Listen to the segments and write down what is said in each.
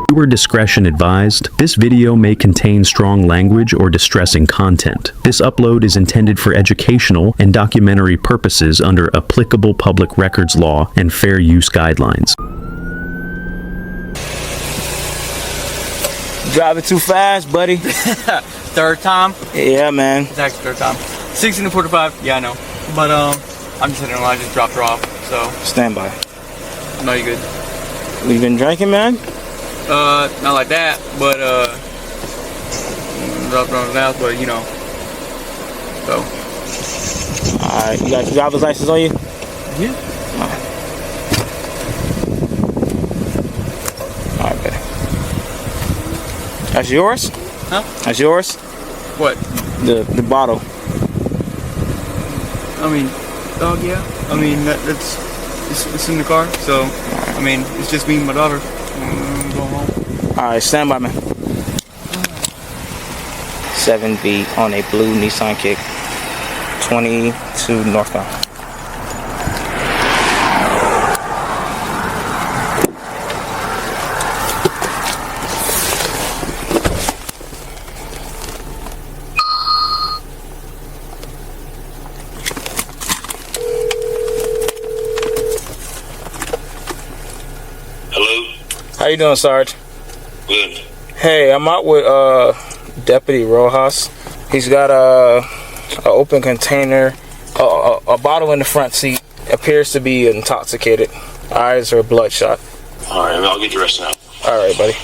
Viewer discretion advised. This video may contain strong language or distressing content. This upload is intended for educational and documentary purposes under applicable public records law and fair use guidelines. Driving too fast, buddy. Third time? Yeah, man. It's actually third time. 16 to 45, yeah, I know. But I'm just hitting her line, I just dropped her off, so. Stand by. No, you good. You been drinking, man? Not like that, but dropped her on the house, but you know. So. Alright, you got your driver's license on you? Yeah. Alright, buddy. That's yours? Huh? That's yours? What? The bottle. I mean, yeah. I mean, it's in the car, so, I mean, it's just me and my daughter. I'm going home. Alright, stand by, man. 7B on a blue Nissan Kick. 22 northbound. Hello? How you doing, Sarge? Good. Hey, I'm out with Deputy Rojas. He's got a open container, a bottle in the front seat. Appears to be intoxicated. Eyes are bloodshot. All right, I'll get the rest now. All right, buddy.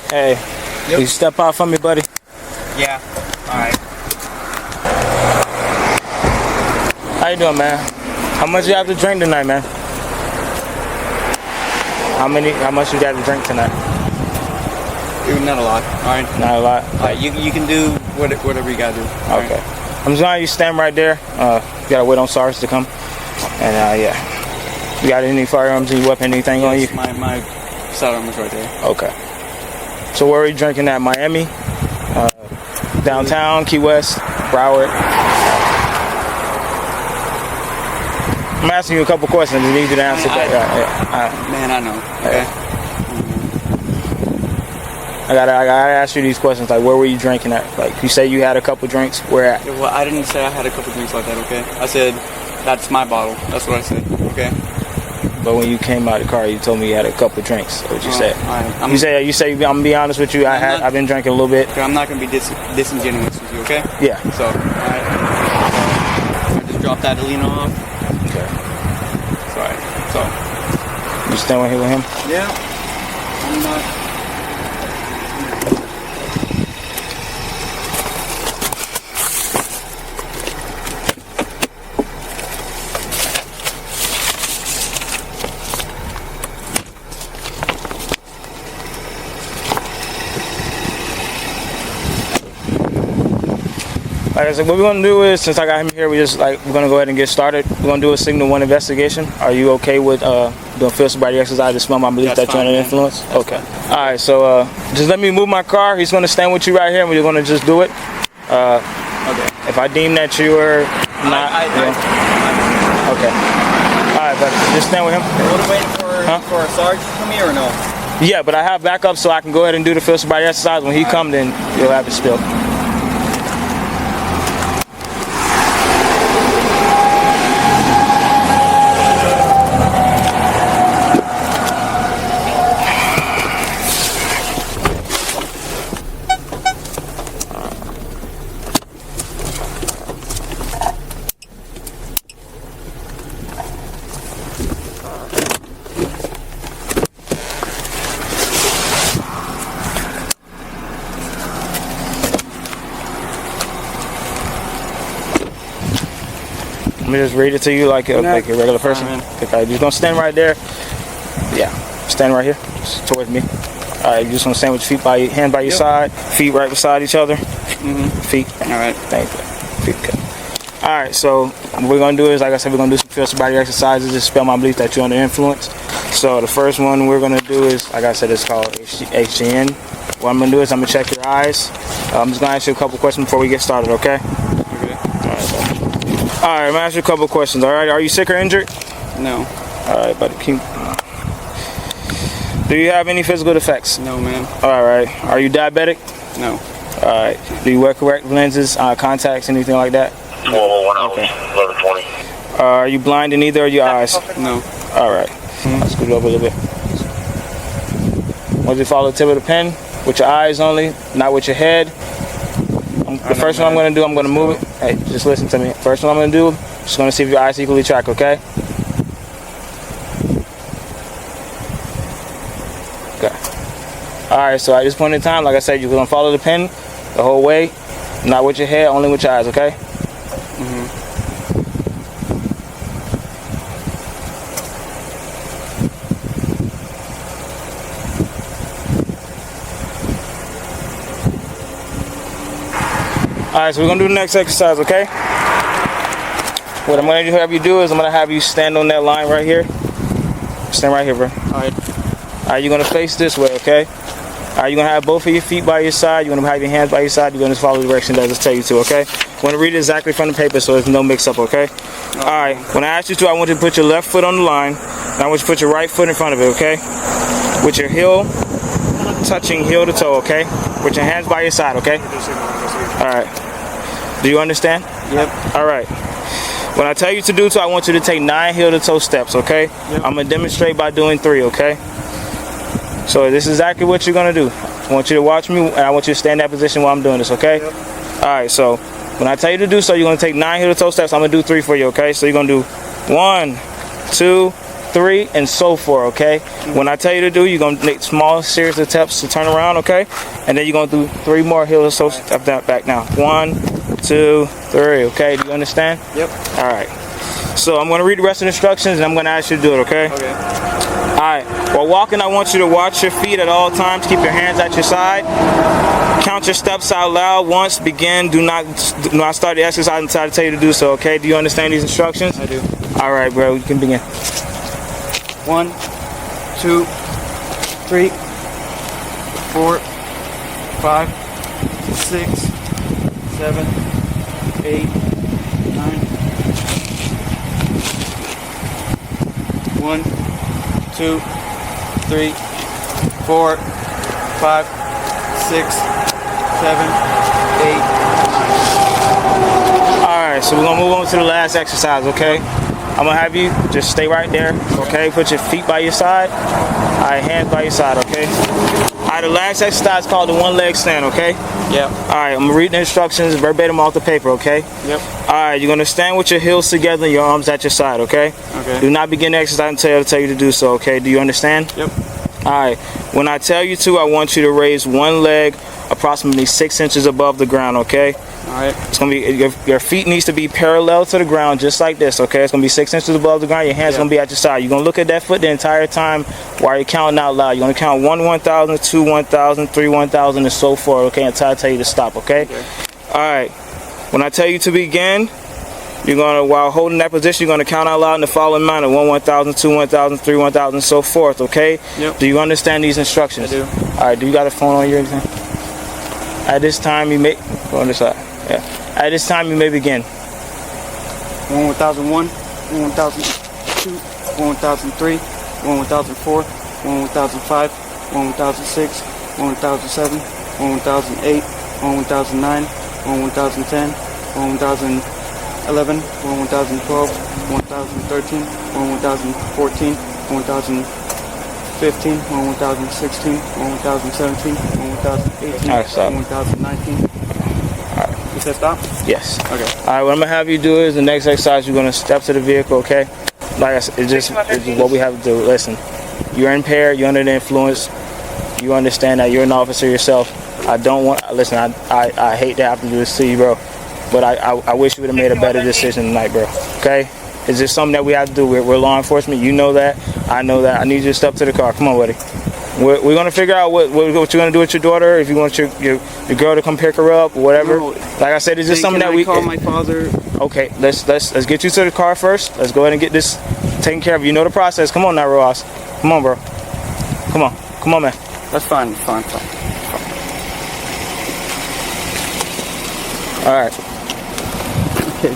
Hey, Yep. you step out from me, buddy? Yeah. Alright. How you doing, man? How much you have to drink tonight, man? How much you got to drink tonight? Dude, not a lot. Alright. Not a lot. Alright, you can do whatever you gotta do. All Okay. right. I'm just gonna have you stand right there. You gotta wait on Sarge to come. And yeah. You got any firearms, any weapon, anything on you? Yes, my sidearm is right there. Okay. So where are you drinking at? Miami? Downtown, Key West, Broward? I'm asking you a couple questions. I need you to answer that. Man, I know. Okay. I gotta ask you these questions. Like, where were you drinking at? Like, you say you had a couple drinks. Where at? Yeah, well, I didn't say I had a couple drinks like that, okay? I said, that's my bottle. That's what I said, okay? But when you came out of the car, you told me you had a couple drinks. What you said? Alright. You say. I'm gonna be honest with you. I've been drinking a little bit. Okay, I'm not gonna be disingenuous with you, okay? Yeah. So, alright. I just dropped that Alina off. Okay. Alright. So. You staying here with him? Yeah. I'm not. Like I said, what we're gonna do is, since I got him here, we're gonna go ahead and get started. We're gonna do a signal 1 investigation. Are you okay with doing field sobriety exercise to smell my belief that you're under influence? Okay. All right. So just let me move my car. He's gonna stand with you right here, and we're gonna just do it. Okay. If I deem that you are not, okay. All right, buddy. Just stand with him. We're waiting for a Sarge to come here or no? Yeah, but I have backup, so I can go ahead and do the field sobriety exercise. When he comes, then you'll have it spilled. Let me just read it to you like a regular person. Okay, you're gonna stand right there. Yeah, stand right here, just towards me. All right, you're just gonna stand with your feet hand by your side, feet right beside each other. Feet. All right. Thank you. Feet good. All right, so what we're gonna do is, like I said, we're gonna do some field sobriety exercises to spell my belief that you're under influence. So the first one we're gonna do is, like I said, it's called HGN. What I'm gonna do is I'm gonna check your eyes. I'm just gonna ask you a couple questions before we get started, okay? Okay. All right, I'm gonna ask you a couple questions. All right, are you sick or injured? No. All right, buddy. Do you have any physical defects? No, man. All right. Are you diabetic? No. All right. Do you wear correct lenses, contacts, anything like that? 1 hour, Okay. 11:20. Are you blind in either of your eyes? No. All right. I'll scoot it over a little bit. Want you to follow the tip of the pen with your eyes only, not with your head. The first one I'm going to do, I'm going to move it. Hey, just listen to me. First one I'm going to do, just going to see if your eyes equally track, okay? Okay. All right, so at this point in time, like I said, you're going to follow the pen the whole way, not with your head, only with your eyes, okay? All right, so we're gonna do the next exercise, okay? What I'm gonna have you do is I'm gonna have you stand on that line right here. Stand right here, bro. All right. All right, you're gonna face this way, okay? All right, you're gonna have both of your feet by your side. You're gonna have your hands by your side. You're gonna just follow the direction that I just tell you to, okay? I'm gonna read it exactly from the paper so there's no mix-up, okay? All right, when I ask you to, I want you to put your left foot on the line, and I want you to put your right foot in front of it, okay? With your heel touching heel to toe, okay? With your hands by your side, okay? All right. Do you understand? Yep. All right. When I tell you to do so, I want you to take 9 heel-to-toe steps, okay? Yep. I'm going to demonstrate by doing 3, okay? So this is exactly what you're going to do. I want you to watch me, and I want you to stay in that position while I'm doing this, okay? Yep. All right, so when I tell you to do so, you're going to take 9 heel-to-toe steps. I'm going to do 3 for you, okay? So you're going to do 1, 2, 3, and so forth, okay? When I tell you to do, you're going to make small series of steps to turn around, okay? And then you're going to do 3 more heel-to-toe steps back now. 1, 2, 3, okay? Do you understand? Yep. All right. So I'm going to read the rest of the instructions, and I'm going to ask you to do it, okay? Okay. All right. While walking, I want you to watch your feet at all times. Keep your hands at your side. Count your steps out loud. Once begin, do not start the exercise until I tell you to do so, okay? Do you understand these instructions? I do. All right, bro. You can begin. 1, 2, 3, 4, 5, 6, 7, 8, 9. 1, 2, 3, 4, 5, 6, 7, 8, 9. Alright, so we're going to move on to the last exercise, okay? I'm going to have you just stay right there, okay? Put your feet by your side. Alright, hands by your side, okay? Alright, the last exercise is called the one-leg stand, okay? Yep. Alright, I'm going to read the instructions verbatim off the paper, okay? Yep. Alright, you're going to stand with your heels together and your arms at your side, okay? Okay. Do not begin the exercise until I tell you to do so, okay? Do you understand? Yep. Alright, when I tell you to, I want you to raise one leg approximately 6 inches above the ground, okay? Alright. It's gonna be your feet needs to be parallel to the ground, just like this, okay? It's gonna be 6 inches above the ground. Your hands gonna be at your side. You're gonna look at that foot the entire time while you're counting out loud. You're gonna count 1, 1,000, 2, 1,000, 3, 1,000, and so forth, okay? Until I tell you to stop, okay? Alright. When I tell you to begin, you're gonna, while holding that position, you're gonna count out loud in the following manner: 1, 1,000, 2, 1,000, 3, 1,000, and so forth, okay? Yep. Do you understand these instructions? I do. Alright, do you got a phone on you or anything? At this time, you may go on this side. Yeah. At this time, you may begin. 1, 1,001, 1, 1,002, 1, 1,003, 1, 1,004, 1, 1,005, 1, 1,006, 1, 1,007, 1, 1,008, 1, 1,009, 1, 1,010, 1, 1,011, 1, 1,012, 1, 1,013, 1, 1,014, 1, 1,015, 1, 1,016, 1, 1,017, 1, 1,018, Alright, stop. 1, 1,019. You said stop? Yes. Okay. Alright, what I'm gonna have you do is the next exercise. You're gonna step to the vehicle, okay? Like I said, it's just what we have to do. Listen, you're impaired. You're under the influence. You understand that you're an officer yourself. I don't want. Listen, I hate to have to do this to you, bro. But I wish you would have made a better decision tonight, bro. Okay? It's just something that we have to do. We're law enforcement. You know that. I know that. I need you to step to the car. Come on, buddy. We're gonna figure out what you're gonna do with your daughter. If you want your girl to come pick her up or whatever. No. Like I said, it's just something that we call my father. Okay, let's get you to the car first. Let's go ahead and get this taken care of. You know the process. Come on now, Rojas. Come on, bro. Come on, man. That's fine. Fine. All right. Okay.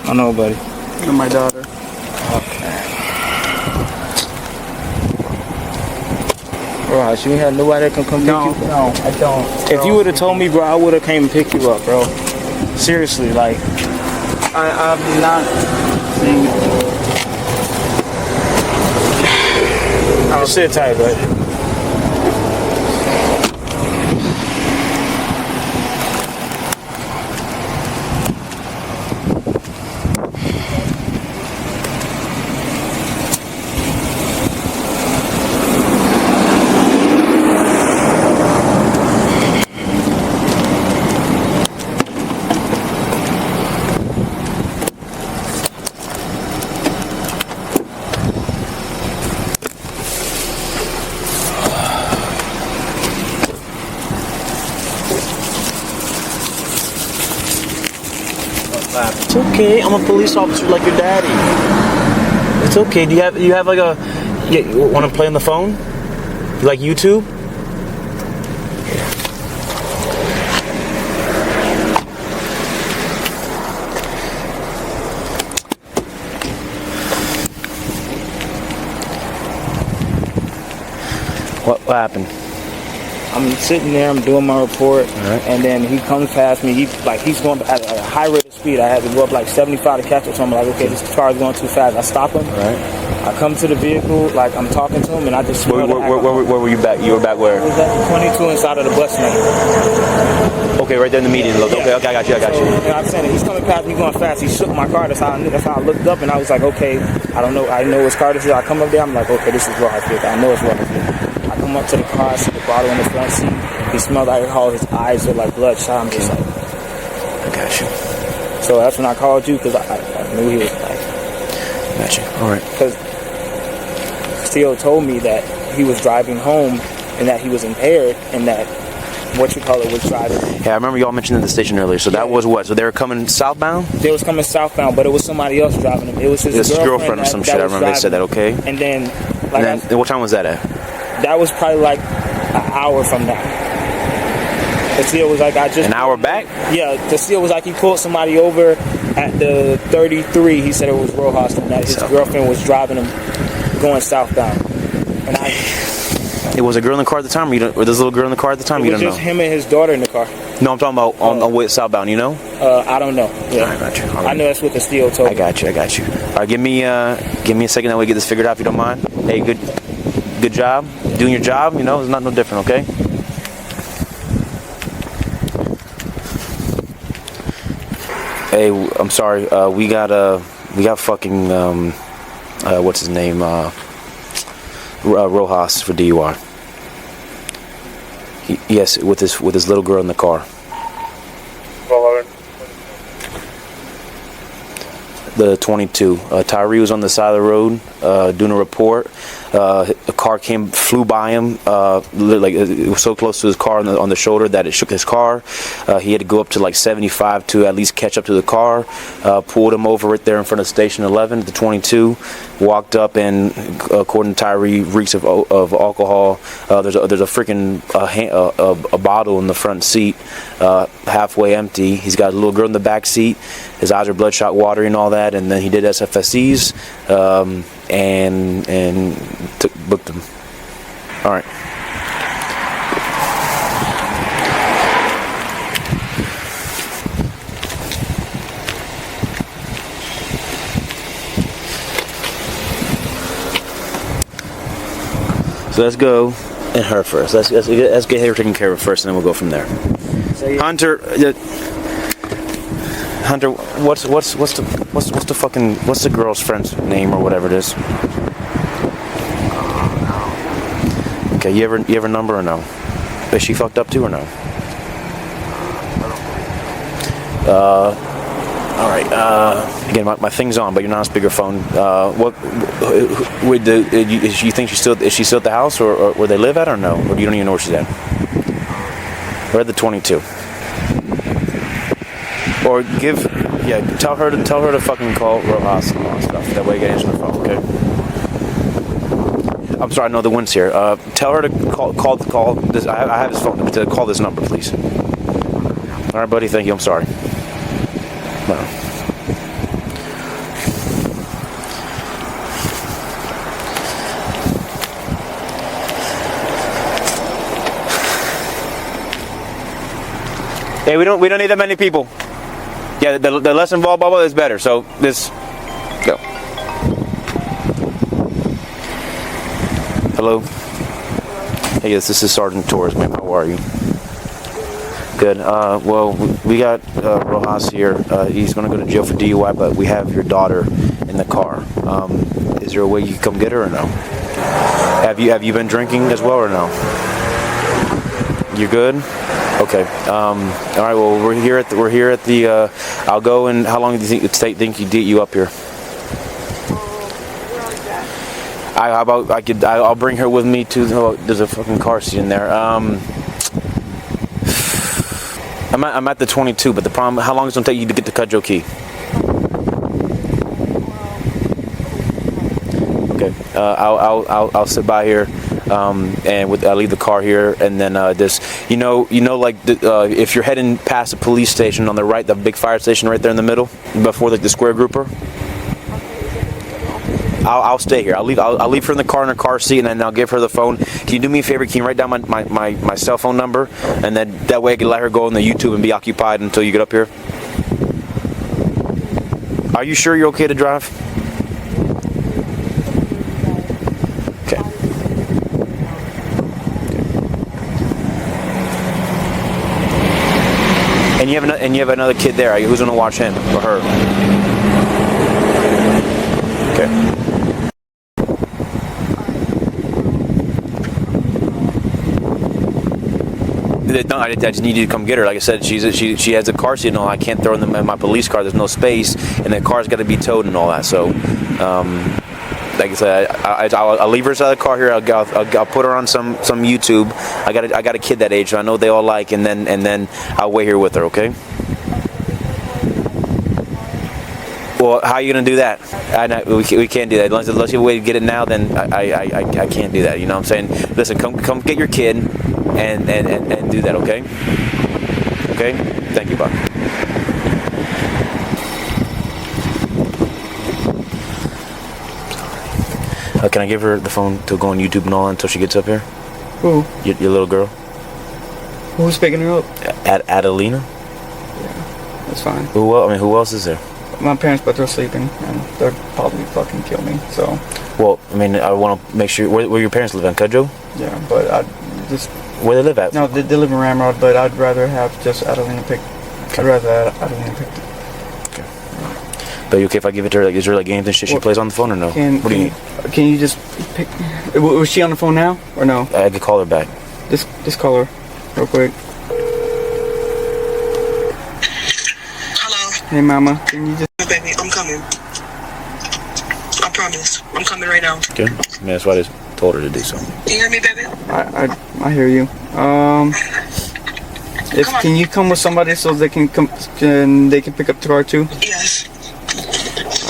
I know, buddy. And my daughter. Okay. Bro, you ain't had nobody that can come pick you up? No, I don't. If you would have told me, bro, I would have came and picked you up, bro. Seriously, like. I'm not saying. Just sit tight, bud. It's okay. I'm a police officer like your daddy. It's okay. Do you have like a? You want to play on the phone? You like YouTube? What happened? I'm sitting there, I'm doing my report, Right. and then he comes past me. He's going at a high rate of speed. I had to go up like 75 to catch up. So I'm like, okay, this car is going too fast. I stop him. Right. I come to the vehicle, like I'm talking to him, and I just Where were you back? You were back where? I was at the 22 inside of the bus lane. Okay, right there in the median. Look. Okay, I got you. And I'm saying he's coming past me going fast. He shook my car. That's how I looked up, and I was like, okay, I don't know. I know his car this is. I come up there. I'm like, okay, this is Rojas' vehicle. I know it's Rojas' vehicle. I come up to the car. I see the bottle in the front seat. He smelled alcohol. His eyes are like bloodshot. I'm just like, I got you. so that's when I called you because I knew he was like, Got you. All right. because Steele told me that he was driving home and that he was impaired and that was driving. Yeah, I remember y'all mentioned at the station earlier. So that was what? So they were coming southbound? They was coming southbound, but it was somebody else driving him. It was his girlfriend or some shit. I remember they said that. Okay. And then, And then what time was that at? that was probably like an hour from now. The Steele was like, An hour back? Yeah, the Steele was like, he pulled somebody over at the 33. He said it was Rojas, and that his girlfriend was driving him going southbound. And It was a girl in the car at the time, or this little girl in the car at the time? it You was don't just know? him and his daughter in the car. No, I'm talking about on the way southbound, you know? I don't know. Yeah. I got you. All right. I know that's what the Steele told I me. got you. All right, give me a second that we get this figured out if you don't mind. Hey, good job. Doing your job, you know, it's not no different, okay? Hey, I'm sorry. We got fucking what's his name? Rojas for DUI. Yes, with his little girl in the car. The 22. Tyree was on the side of the road doing a report. A car flew by him, like it was so close to his car on the shoulder that it shook his car. He had to go up to like 75 to at least catch up to the car. Pulled him over right there in front of Station 11 at the 22. Walked up and, according to Tyree, reeks of alcohol. There's a freaking a bottle in the front seat, halfway empty. He's got a little girl in the back seat. His eyes are bloodshot, watery, and all that. And then he did SFSEs and booked him. All right. So let's go and her first. Let's get her taken care of first, and then we'll go from there. So, yeah. Hunter, Hunter, what's the girl's friend's name or whatever it is? Okay, you have her number or no? Is she fucked up too or no? All right. Again, my thing's on, but you're not on speakerphone. You think is she still at the house, or where they live at, or no? Or you don't even know where she's at? We're at the 22. Or tell her to fucking call Rojas and all that stuff. That way, you get answer the phone, okay? I'm sorry, I know the wind's here. Tell her to call this. I have his phone to call this number, please. All right, buddy. Thank you. I'm sorry. No. Hey, we don't need that many people. Yeah, the less involved bubble is better. So this go. Hello. Hey, yes, this is Sergeant Torres, ma'am. How are you? Good. Well, we got Rojas here. He's going to go to jail for DUI, but we have your daughter in the car. Is there a way you can come get her or no? Have you been drinking as well or no? You're good. Okay. All right. Well, we're here at the. I'll go and how long do you think you up here? I'll bring her with me to. Oh, there's a fucking car seat in there. I'm at the 22, but the problem. How long is it gonna take you to get to Cudjoe Key? Okay. I'll sit by here. And I'll leave the car here, and then if you're heading past the police station on the right, the big fire station right there in the middle, before the square grouper. I'll stay here. I'll leave her in the car in her car seat, and then I'll give her the phone. Can you do me a favor? Can you write down my cell phone number, and then that way I can let her go on the YouTube and be occupied until you get up here. Are you sure you're okay to drive? Okay. And you have another kid there. Who's gonna watch him or her? Okay. No, I just need you to come get her. Like I said, she has a car seat and all. I can't throw in my police car. There's no space, and the car's got to be towed and all that. So, like I said, I'll leave her inside the car here. I'll put her on some YouTube. I got a kid that age, so I know they all like, and then I'll wait here with her. Okay. Well, how are you gonna do that? We can't do that unless you have a way to get it now. Then I can't do that. You know what I'm saying? Listen, come get your kid and do that. Okay. Okay. Thank you, Bob. Can I give her the phone to go on YouTube and all until she gets up here? Who? Your little girl. Who's picking her up? Adelina. Yeah, that's fine. Who else is there? My parents, but they're sleeping, and they'll probably fucking kill me. So. Well, I mean, I want to make sure. Where your parents live in Cudjoe? Yeah, but I just. Where they live at? No, they live in Ramrod, but I'd rather have just Adelina pick. Okay. I'd rather Adelina pick. Okay. But you okay if I give it to her? Like, is there like games and shit she plays on the phone or no? What do you need? Can you just pick? Was she on the phone now or no? I could call her back. Just call her, real quick. Hello. Hey, Mama. Can you just? Baby, I'm coming. I promise. I'm coming right now. Good. I mean, that's what I told her to do. So. Can you hear me, baby? I hear you. Can you come with somebody so they can come and they can pick up the car too? Yes.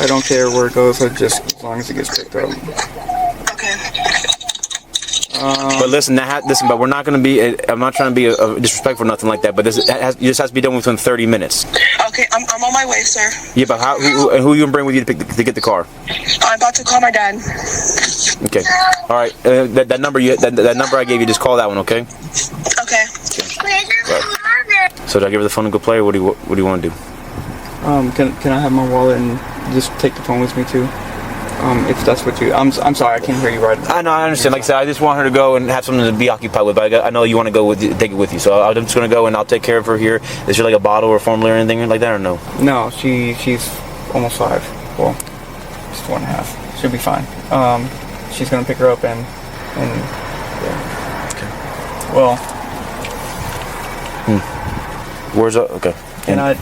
I don't care where it goes, just as long as it gets picked up. Okay. But listen, but we're not going to be. I'm not trying to be disrespectful or nothing like that. But this has to be done within 30 minutes. Okay, I'm on my way, sir. Yeah, but who you gonna bring with you to get the car? I'm about to call my dad. Okay. All right. That number that number I gave you, just call that one, okay? Okay. Right. So do I give her the phone and go play, or what do you want to do? Can I have my wallet and just take the phone with me too? If that's what you, I'm sorry, I can't hear you right. I know, I understand. Like I said, I just want her to go and have something to be occupied with. But I know you want to go take it with you, so I'm just gonna go and I'll take care of her here. Is there like a bottle or formula or anything like that, or no? No, she's almost 5. Well, just 4.5. She'll be fine. She's gonna pick her up and yeah. Okay. Well. Where's okay? And I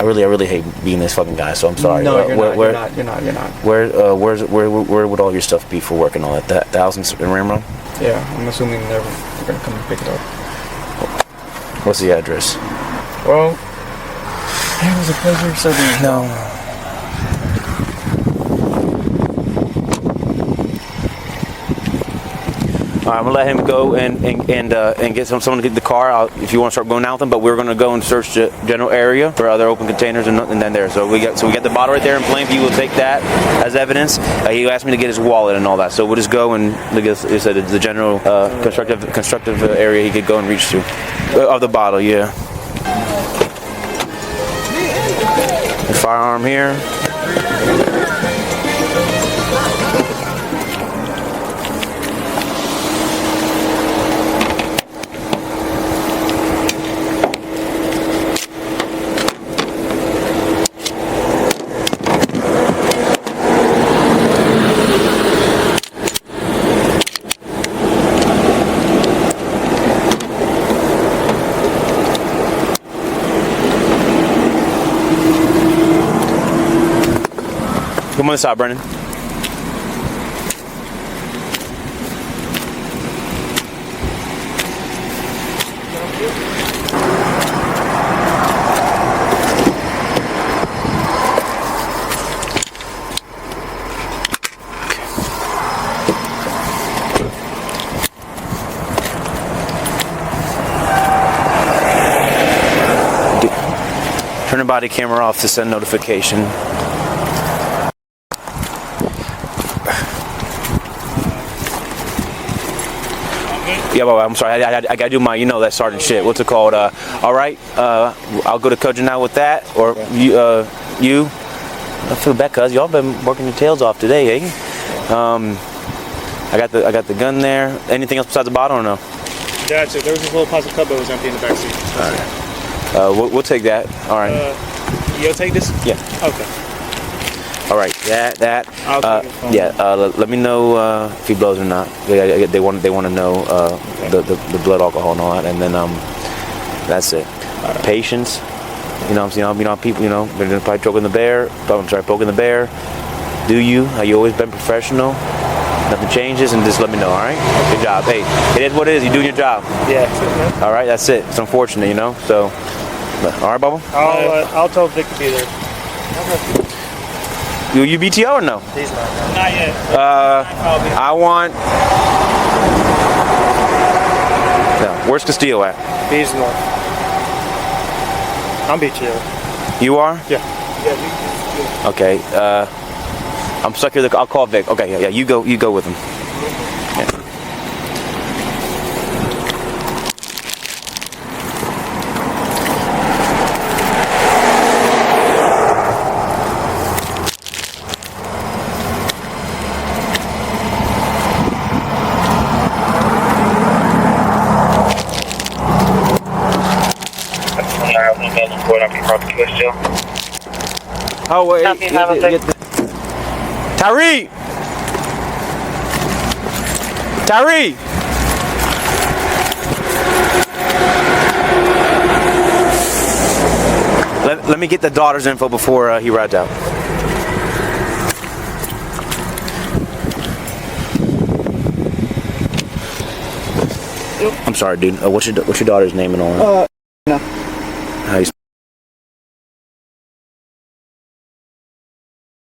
really hate being this fucking guy, so I'm sorry. No, you're not. Where would all your stuff be for work and all that? That Thousands in Ramrod? Yeah, I'm assuming they're gonna come and pick it up. What's the address? Well, it was a pleasure serving you. No. All right, I'm gonna let him go and get someone to get the car out if you want to start going out with him. But we're gonna go and search the general area for other open containers and then there. So we got the bottle right there in plain view. We'll take that as evidence. He asked me to get his wallet and all that, so we'll just go and look at the general constructive area he could go and reach to of the bottle. Yeah. The firearm here. Come on inside, Brennan. Turn the body camera off to send notification. Yeah, but I'm sorry. I gotta do my, that sergeant shit. What's it called? All right. I'll go to Kojan now with that, or you. I feel bad, cuz y'all been working your tails off today, eh? I got the gun there. Anything else besides the bottle or no? That's it. There was this little plastic cup that was empty in the backseat. All right. We'll take that. All right. You'll take this? Yeah. Okay. All right, that. I'll take it from let me know if he blows or not. They want to know the blood alcohol and all that, and then that's it. Right. Patience, people, they're probably poking the bear. Poking the bear. Do you? Have you always been professional? Nothing changes, and just let me know. All right. Good job. Hey, it is what it is. You're doing your job. Yeah. All right, that's it. It's unfortunate, So, all right, Bubba. I'll tell Vic to be there. Will you BTO or no? He's not yet. I want. No, where's Castillo at? He's north. I'm BTO. You are? Yeah. Okay. I'm stuck here. I'll call Vic. Okay. Yeah. You go with him. Yeah. Oh wait, Tyree! Let me get the daughter's info before he rides out. I'm sorry, dude. What's your daughter's name and all that? No. How you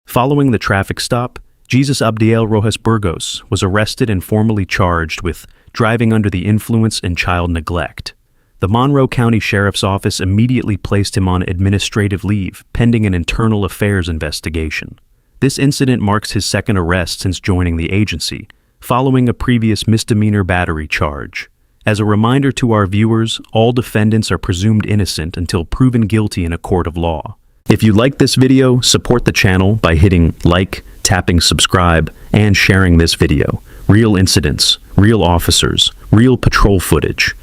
Following the traffic stop, Jesus Abdiel Rojas Burgos was arrested and formally charged with driving under the influence and child neglect. The Monroe County Sheriff's Office immediately placed him on administrative leave, pending an internal affairs investigation. This incident marks his second arrest since joining the agency, following a previous misdemeanor battery charge. As a reminder to our viewers, all defendants are presumed innocent until proven guilty in a court of law. If you like this video, support the channel by hitting like, tapping subscribe, and sharing this video. Real incidents, real officers, real patrol footage.